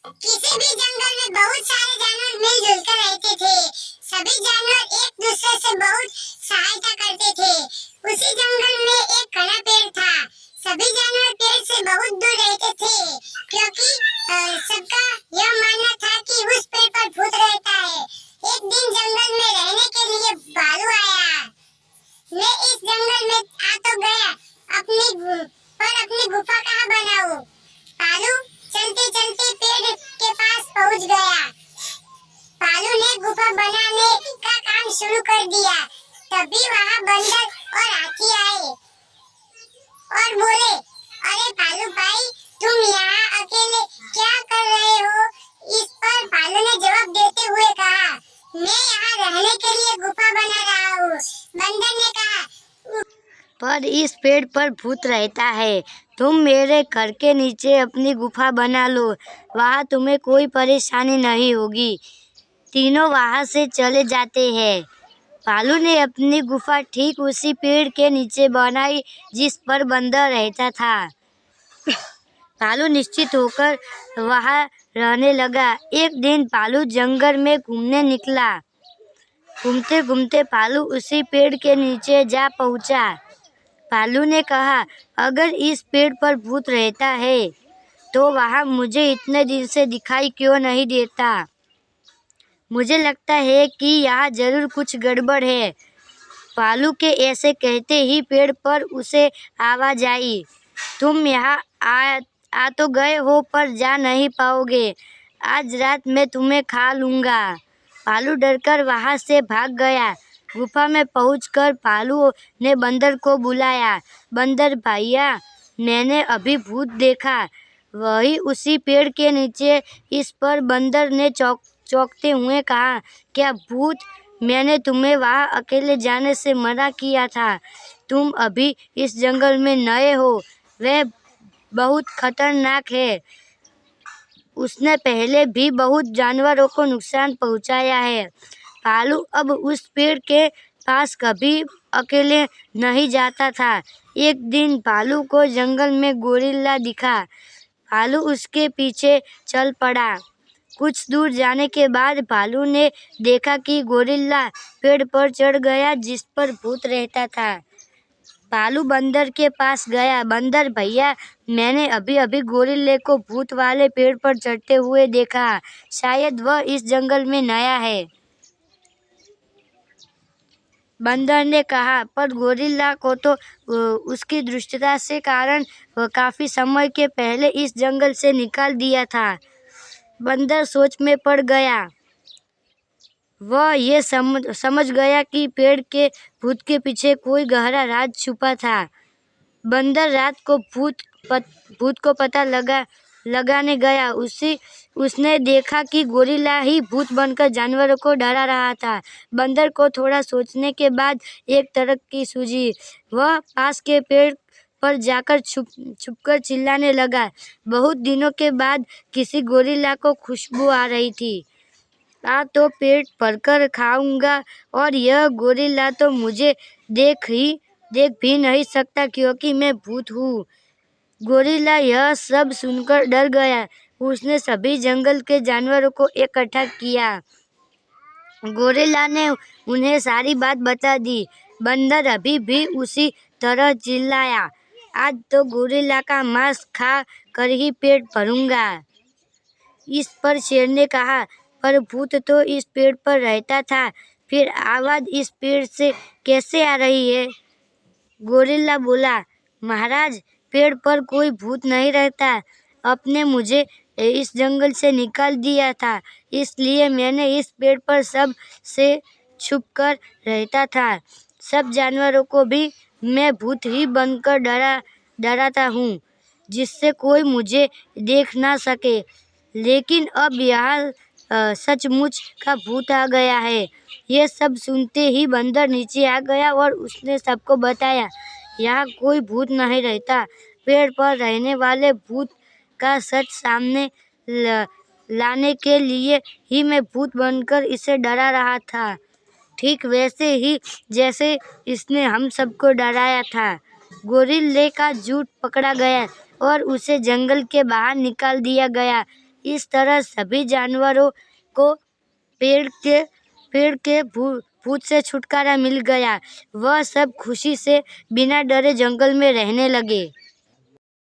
किसी भी जंगल में बहुत सारे जानवर मिलजुल कर रहते थे। सभी जानवर एक दूसरे से बहुत सहायता करते थे। उसी जंगल में एक घना पेड़ था। सभी जानवर पेड़ से बहुत दूर रहते थे क्योंकि सबका यह मानना था कि उस पेड़ पर भूत रहता है। एक दिन जंगल में रहने के लिए भालू आया। मैं इस जंगल में आ तो गया, अपनी गुफा कहाँ बनाऊं? भालू चलते चलते पेड़ के पास पहुंच गया। भालू ने गुफा बनाने का काम शुरू कर दिया। तभी वहाँ बंदर और हाथी आए और बोले, अरे भालू भाई, तुम यहाँ अकेले क्या कर रहे हो? इस पर भालू ने जवाब देते हुए कहा, मैं यहाँ रहने के लिए गुफा बना रहा हूँ। बंदर ने कहा, पर इस पेड़ पर भूत रहता है। तुम मेरे घर के नीचे अपनी गुफा बना लो, वहाँ तुम्हें कोई परेशानी नहीं होगी। तीनों वहाँ से चले जाते हैं। भालू ने अपनी गुफा ठीक उसी पेड़ के नीचे बनाई जिस पर बंदर रहता था। भालू निश्चित होकर वहाँ रहने लगा। एक दिन भालू जंगल में घूमने निकला। घूमते घूमते भालू उसी पेड़ के नीचे जा पहुँचा। भालू ने कहा, अगर इस पेड़ पर भूत रहता है तो वहाँ मुझे इतने दिन से दिखाई क्यों नहीं देता? मुझे लगता है कि यहाँ जरूर कुछ गड़बड़ है। भालू के ऐसे कहते ही पेड़ पर उसे आवाज आई, तुम यहाँ आ तो गए हो पर जा नहीं पाओगे। आज रात मैं तुम्हें खा लूँगा। भालू डरकर वहाँ से भाग गया। गुफा में पहुंचकर भालू ने बंदर को बुलाया। बंदर भैया, मैंने अभी भूत देखा, वही उसी पेड़ के नीचे। इस पर बंदर ने चौंकते हुए कहा, क्या भूत? मैंने तुम्हें वहाँ अकेले जाने से मना किया था। तुम अभी इस जंगल में नए हो, वह बहुत खतरनाक है। उसने पहले भी बहुत जानवरों को नुकसान पहुँचाया है। भालू अब उस पेड़ के पास कभी अकेले नहीं जाता था। एक दिन भालू को जंगल में गोरिल्ला दिखा। भालू उसके पीछे चल पड़ा। कुछ दूर जाने के बाद भालू ने देखा कि गोरिल्ला पेड़ पर चढ़ गया जिस पर भूत रहता था। भालू बंदर के पास गया। बंदर भैया, मैंने अभी अभी गोरिल्ले को भूत वाले पेड़ पर चढ़ते हुए देखा। शायद वह इस जंगल में नया है। बंदर ने कहा, पर गोरिल्ला को तो उसकी दुष्टता से कारण काफी समय के पहले इस जंगल से निकाल दिया था। बंदर सोच में पड़ गया। वह ये समझ गया कि पेड़ के भूत के पीछे कोई गहरा राज छुपा था। बंदर रात को भूत को पता लगाने गया। उसने देखा कि गोरिल्ला ही भूत बनकर जानवरों को डरा रहा था। बंदर को थोड़ा सोचने के बाद एक तरक्की सूझी। वह पास के पेड़ पर जाकर छुपकर चिल्लाने लगा। बहुत दिनों के बाद किसी गोरिल्ला को खुशबू आ रही थी। आज तो पेट भरकर खाऊंगा और यह गोरिल्ला तो मुझे देख भी नहीं सकता क्योंकि मैं भूत हूँ। गोरिल्ला यह सब सुनकर डर गया। उसने सभी जंगल के जानवरों को इकट्ठा किया। गोरिल्ला ने उन्हें सारी बात बता दी। बंदर अभी भी उसी तरह चिल्लाया। आज तो गोरिल्ला का मांस खा कर ही पेट भरूंगा। इस पर शेर ने कहा, पर भूत तो इस पेड़ पर रहता था, फिर आवाज इस पेड़ से कैसे आ रही है? गोरिल्ला बोला, महाराज, पेड़ पर कोई भूत नहीं रहता। आपने मुझे इस जंगल से निकाल दिया था, इसलिए मैंने इस पेड़ पर सब से छुपकर रहता था। सब जानवरों को भी मैं भूत ही बनकर डराता हूँ, जिससे कोई मुझे देख ना सके। लेकिन अब यहाँ सचमुच का भूत आ गया है। ये सब सुनते ही बंदर नीचे आ गया और उसने सबको बताया, यहाँ कोई भूत नहीं रहता। पेड़ पर रहने वाले भूत का सच सामने लाने के लिए ही मैं भूत बनकर इसे डरा रहा था, ठीक वैसे ही जैसे इसने हम सबको डराया था। गोरिल्ले का झूठ पकड़ा गया और उसे जंगल के बाहर निकाल दिया गया। इस तरह सभी जानवरों को पेड़ के भूत से छुटकारा मिल गया। वह सब खुशी से बिना डरे जंगल में रहने लगे।